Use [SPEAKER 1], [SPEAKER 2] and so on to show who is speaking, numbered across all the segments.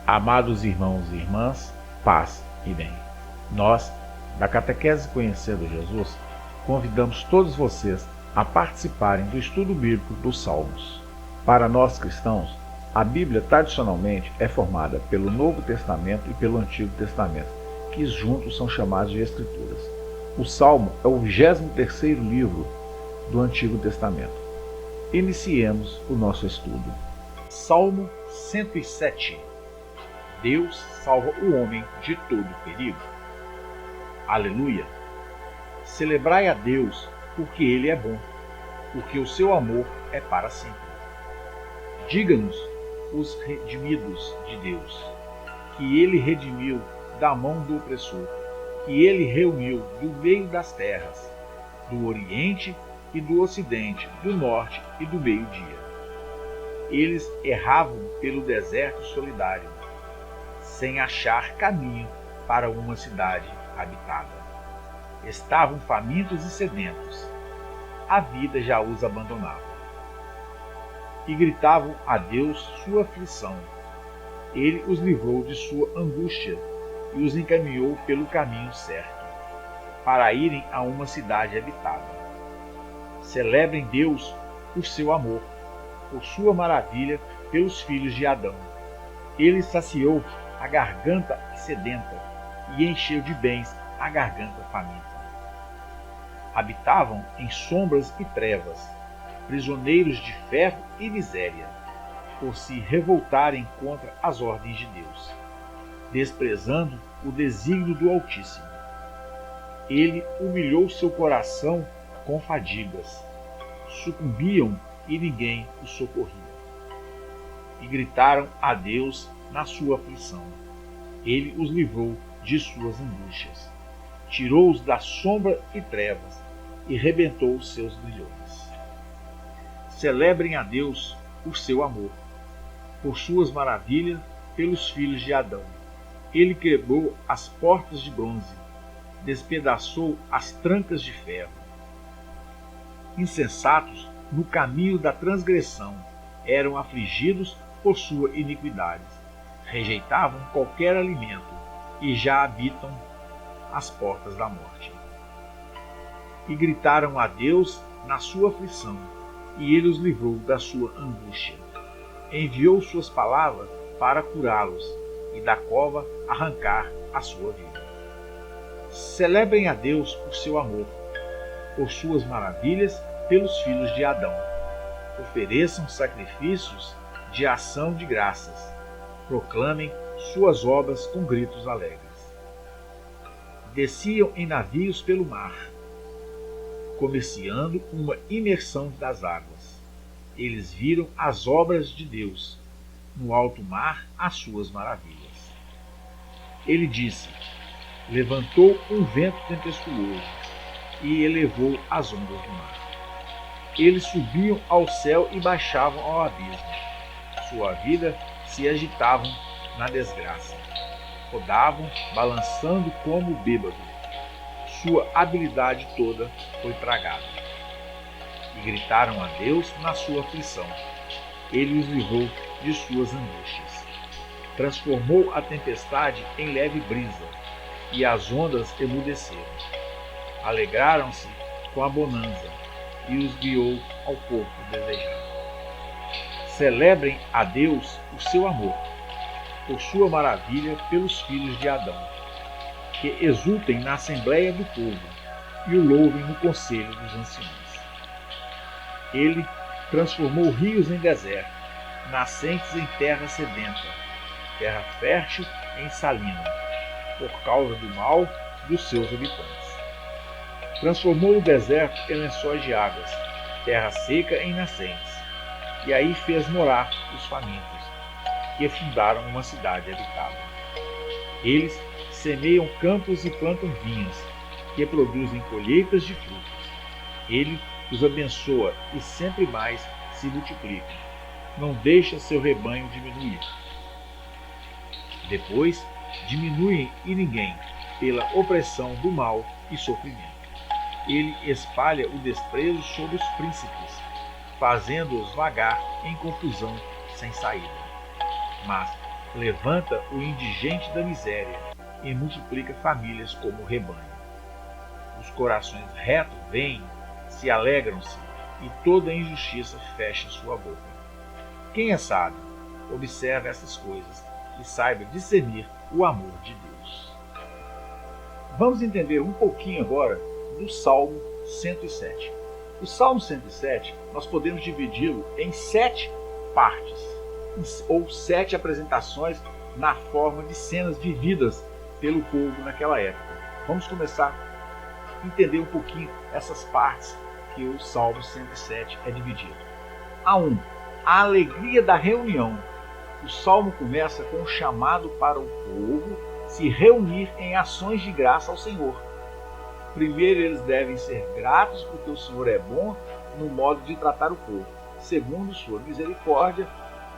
[SPEAKER 1] Amados irmãos e irmãs, paz e bem. Nós, da Catequese Conhecendo Jesus, convidamos todos vocês a participarem do estudo bíblico dos Salmos. Para nós cristãos, a Bíblia tradicionalmente é formada pelo Novo Testamento e pelo Antigo Testamento, que juntos são chamados de Escrituras. O Salmo é o 23º livro do Antigo Testamento. Iniciemos o nosso estudo. Salmo 107. Deus salva o homem de todo perigo. Aleluia! Celebrai a Deus, porque Ele é bom, porque o seu amor é para sempre. Diga-nos, os redimidos de Deus, que Ele redimiu da mão do opressor, que Ele reuniu do meio das terras, do Oriente e do Ocidente, do Norte e do meio-dia. Eles erravam pelo deserto solidário, sem achar caminho para uma cidade habitada. Estavam famintos e sedentos. A vida já os abandonava. E gritavam a Deus sua aflição. Ele os livrou de sua angústia e os encaminhou pelo caminho certo, para irem a uma cidade habitada. Celebrem Deus por seu amor, por sua maravilha pelos filhos de Adão. Ele saciou a garganta sedenta e encheu de bens a garganta faminta. Habitavam em sombras e trevas, prisioneiros de ferro e miséria, por se revoltarem contra as ordens de Deus, desprezando o desígnio do Altíssimo. Ele humilhou seu coração com fadigas, sucumbiam e ninguém os socorria. E gritaram a Deus na sua aflição. Ele os livrou de suas angústias, tirou-os da sombra e trevas e rebentou os seus grilhões. Celebrem a Deus por seu amor, por suas maravilhas pelos filhos de Adão. Ele quebrou as portas de bronze, despedaçou as trancas de ferro. Insensatos no caminho da transgressão, eram afligidos por sua iniquidade. Rejeitavam qualquer alimento e já habitam as portas da morte. E gritaram a Deus na sua aflição, e ele os livrou da sua angústia. Enviou suas palavras para curá-los e da cova arrancar a sua vida. Celebrem a Deus por seu amor, por suas maravilhas pelos filhos de Adão. Ofereçam sacrifícios de ação de graças. Proclamem suas obras com gritos alegres. Desciam em navios pelo mar, comerciando uma imersão das águas. Eles viram as obras de Deus, no alto mar as suas maravilhas. Ele disse: levantou um vento tempestuoso e elevou as ondas do mar. Eles subiam ao céu e baixavam ao abismo. Sua vida se agitavam na desgraça. Rodavam, balançando como bêbado. Sua habilidade toda foi tragada. E gritaram a Deus na sua aflição. Ele os livrou de suas angústias. Transformou a tempestade em leve brisa, e as ondas emudeceram. Alegraram-se com a bonança, e os guiou ao porto desejado. Celebrem a Deus o seu amor, por sua maravilha pelos filhos de Adão, que exultem na assembleia do povo e o louvem no conselho dos anciãos. Ele transformou rios em deserto, nascentes em terra sedenta, terra fértil em salina, por causa do mal dos seus habitantes. Transformou o deserto em lençóis de águas, terra seca em nascentes, e aí fez morar os famintos, que fundaram uma cidade habitada. Eles semeiam campos e plantam vinhas, que produzem colheitas de frutos. Ele os abençoa e sempre mais se multiplicam. Não deixa seu rebanho diminuir. Depois diminuem e ninguém, pela opressão do mal e sofrimento. Ele espalha o desprezo sobre os príncipes, fazendo-os vagar em confusão sem saída. Mas levanta o indigente da miséria e multiplica famílias como rebanho. Os corações retos vêm, se alegram-se, e toda injustiça fecha sua boca. Quem é sábio, observa essas coisas e saiba discernir o amor de Deus. Vamos entender um pouquinho agora do Salmo 107. O Salmo 107, nós podemos dividi-lo em 7 partes, ou 7 apresentações na forma de cenas vividas pelo povo naquela época. Vamos começar a entender um pouquinho essas partes que o Salmo 107 é dividido. A a alegria da reunião. O Salmo começa com um chamado para o povo se reunir em ações de graça ao Senhor. Primeiro, eles devem ser gratos porque o Senhor é bom no modo de tratar o povo. Segundo, sua misericórdia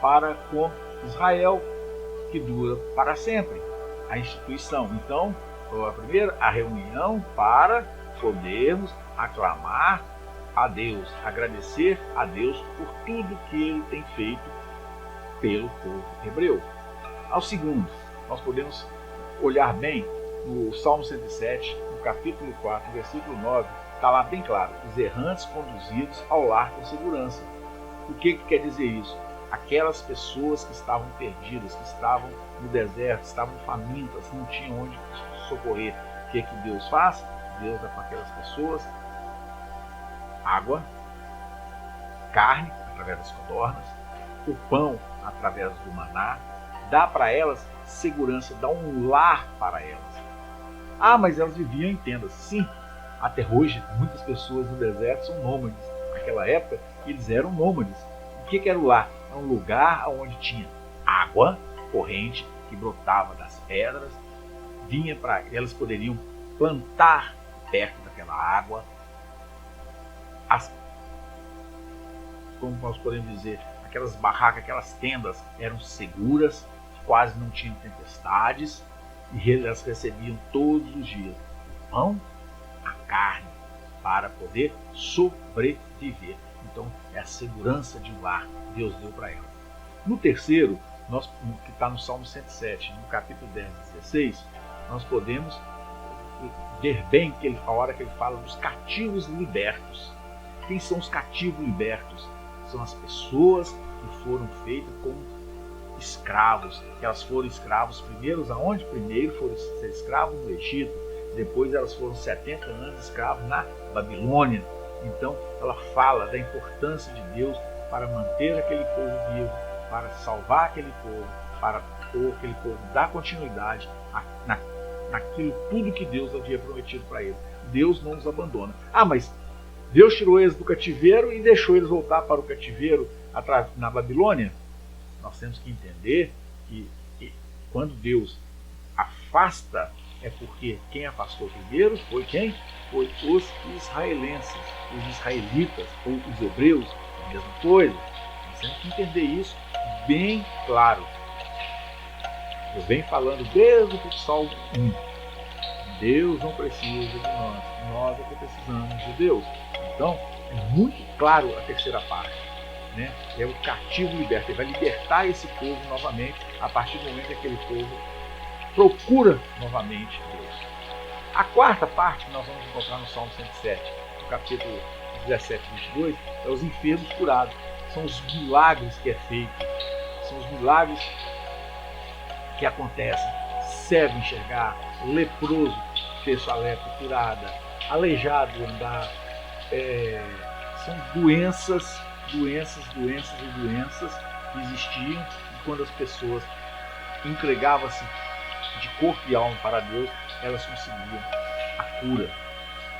[SPEAKER 1] para com Israel, que dura para sempre. A instituição. Então, a primeira, a reunião para podermos aclamar a Deus, agradecer a Deus por tudo que Ele tem feito pelo povo hebreu. Ao segundo, nós podemos olhar bem no Salmo 107, no capítulo 4, versículo 9, está lá bem claro: os errantes conduzidos ao lar com segurança. O que quer dizer isso? Aquelas pessoas que estavam perdidas, que estavam no deserto, estavam famintas, não tinham onde socorrer. O que Deus faz? Deus dá para aquelas pessoas água, carne, através das codornas, o pão, através do maná, dá para elas segurança, dá um lar para elas. Mas elas viviam em tendas. Sim, até hoje, muitas pessoas no deserto são nômades. Naquela época, eles eram nômades. O que era o lar? Era um lugar onde tinha água corrente que brotava das pedras, vinha para elas poderiam plantar perto daquela água. Como nós podemos dizer, aquelas barracas, aquelas tendas eram seguras, quase não tinham tempestades, e elas recebiam todos os dias o pão, a carne, para poder sobreviver. Então, é a segurança de um lar que Deus deu para elas. No terceiro, que está no Salmo 107, no capítulo 10 e 16, nós podemos ver bem que a hora que ele fala dos cativos libertos. Quem são os cativos libertos? São as pessoas que foram feitas como escravos, que elas foram escravos primeiro aonde? Primeiro foram ser escravos no Egito, depois elas foram 70 anos escravos na Babilônia. Então ela fala da importância de Deus para manter aquele povo vivo, para salvar aquele povo, para aquele povo dar continuidade naquilo tudo que Deus havia prometido para eles. Deus não os abandona. Mas Deus tirou eles do cativeiro e deixou eles voltar para o cativeiro na Babilônia? Nós temos que entender que quando Deus afasta, é porque quem afastou primeiro foi quem? Foi os israelenses, os israelitas ou os hebreus, a mesma coisa. Nós temos que entender isso bem claro. Eu venho falando desde o Salmo 1. Deus não precisa de nós é que precisamos de Deus. Então, é muito claro a terceira parte, né? É o cativo liberto. Ele vai libertar esse povo novamente a partir do momento em que aquele povo procura novamente Deus. A quarta parte que nós vamos encontrar no Salmo 107, no capítulo 17 e 22, é os enfermos curados. São os milagres que é feito, são os milagres que acontecem. Cego enxergar, leproso ter sua lepra curada, aleijado andar. São doenças que existiam, e quando as pessoas entregavam-se de corpo e alma para Deus, elas conseguiam a cura.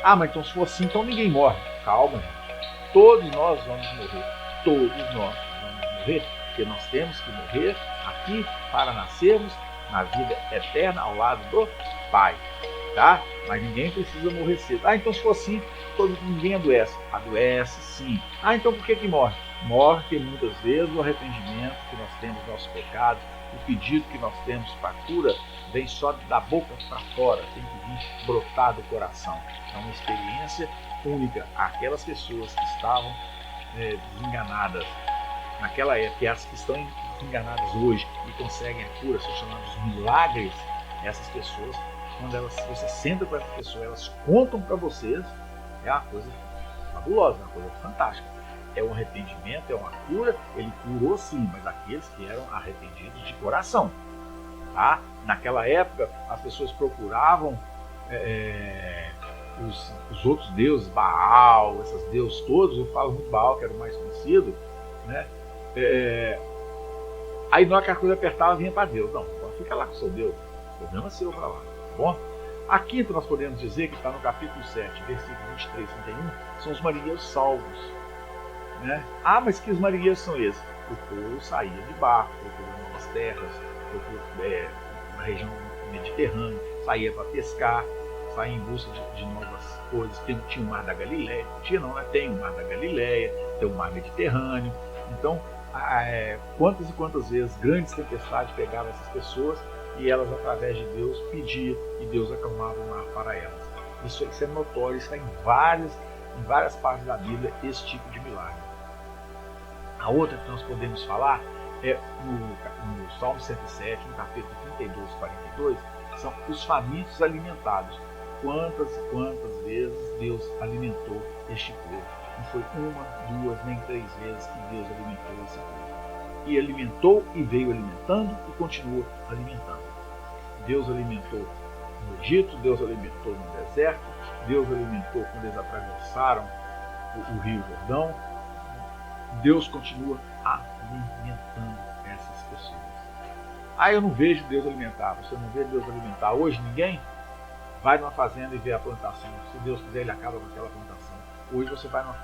[SPEAKER 1] Mas então se for assim, então ninguém morre. Calma, gente. Todos nós vamos morrer. Todos nós vamos morrer, porque nós temos que morrer aqui para nascermos na vida eterna ao lado do Pai, tá? Mas ninguém precisa morrer cedo. Então se for assim, ninguém adoece. Adoece sim. Então por que morre? Morre porque muitas vezes o arrependimento que nós temos dos nossos pecados, o pedido que nós temos para a cura, vem só da boca para fora, tem que vir brotar do coração. É uma experiência única. Aquelas pessoas que estavam desenganadas naquela época, e as que estão enganadas hoje e conseguem a cura, são chamados milagres. Essas pessoas, quando você senta com essas pessoas, elas contam para vocês, é uma coisa fabulosa, uma coisa fantástica. É um arrependimento, é uma cura. Ele curou sim, mas aqueles que eram arrependidos de coração. Tá? Naquela época, as pessoas procuravam os outros deuses, Baal, esses deuses todos. Eu falo muito Baal, que era o mais conhecido, né? Aí na hora que a coisa apertava, vinha para Deus. Não, fica lá com o seu Deus, o problema é seu para lá, tá bom? A quinta nós podemos dizer, que está no capítulo 7, versículo 23 e 31, são os marinheiros salvos, né? Ah, mas que os marinheiros são esses? O povo saía de barco, procurando novas terras, na região mediterrânea, saía para pescar, saía em busca de novas coisas. Tinha o Mar da Galileia, tem o Mar da Galileia, tem o Mar Mediterrâneo. Então, quantas e quantas vezes grandes tempestades pegavam essas pessoas e elas, através de Deus, pediam e Deus acalmava o mar para elas. Isso é notório, está em várias partes da Bíblia, esse tipo de milagre. A outra que nós podemos falar é no Salmo 107, no capítulo 32 e 42, são os famintos alimentados. Quantas e quantas vezes Deus alimentou este povo? Não foi uma, duas, nem 3 vezes que Deus alimentou esse povo. E alimentou e veio alimentando e continua alimentando. Deus alimentou no Egito, Deus alimentou no deserto, Deus alimentou quando eles atravessaram o Rio Jordão. Deus continua alimentando essas pessoas. Eu não vejo Deus alimentar. Você não vê Deus alimentar hoje ninguém? Vai numa fazenda e vê a plantação. Se Deus quiser, Ele acaba com aquela plantação. Hoje você vai numa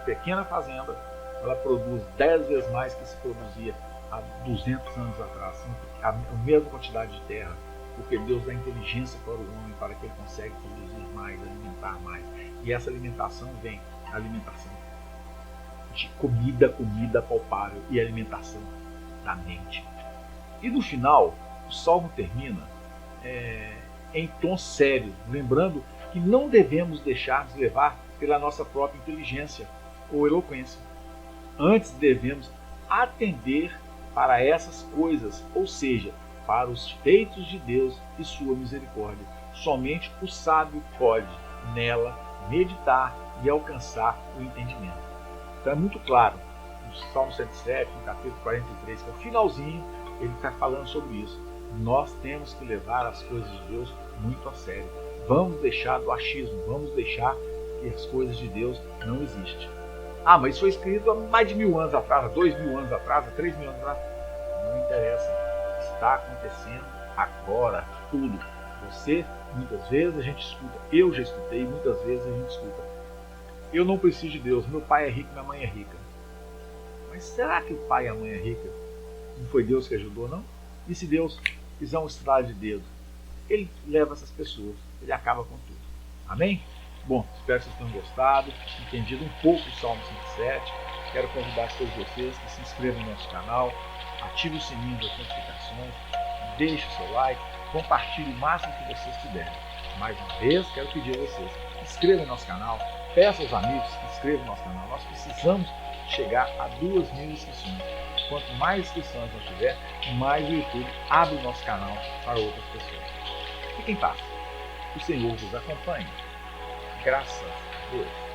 [SPEAKER 1] pequena fazenda, ela produz 10 vezes mais que se produzia há 200 anos atrás, a mesma quantidade de terra, porque Deus dá inteligência para o homem, para que ele consiga produzir mais, alimentar mais. E essa alimentação vem, a alimentação de comida palpável, e a alimentação da mente. E no final, o Salmo termina em tom sério, lembrando que não devemos deixar-nos levar pela nossa própria inteligência ou eloquência. Antes devemos atender para essas coisas, ou seja, para os feitos de Deus e sua misericórdia. Somente o sábio pode nela meditar e alcançar o entendimento. Então é muito claro, no Salmo 107, no capítulo 43, que é o finalzinho, ele está falando sobre isso. Nós temos que levar as coisas de Deus muito a sério. Vamos deixar do achismo, vamos deixar que as coisas de Deus não existem. Mas isso foi escrito há mais de 1000 anos atrás, há 2000 anos atrás, há 3000 anos atrás. Não interessa. Está acontecendo agora tudo. Você, muitas vezes a gente escuta, eu já escutei, muitas vezes a gente escuta: eu não preciso de Deus, meu pai é rico, minha mãe é rica. Mas será que o pai e a mãe é rica? Não foi Deus que ajudou, não? E se Deus fizer um estralo de dedo, Ele leva essas pessoas, Ele acaba com tudo. Amém? Bom, espero que vocês tenham gostado, entendido um pouco o Salmo 107. Quero convidar todos vocês que se inscrevam no nosso canal, ative o sininho das notificações, deixe o seu like, compartilhe o máximo que vocês puderem. Mais uma vez, quero pedir a vocês: inscrevam no nosso canal, peça aos amigos que inscrevam no nosso canal. Nós precisamos chegar a 2.000 inscrições. Quanto mais inscrições nós tiver, mais o YouTube abre o nosso canal para outras pessoas. Fiquem em paz. O Senhor vos acompanhe. Graças a Deus.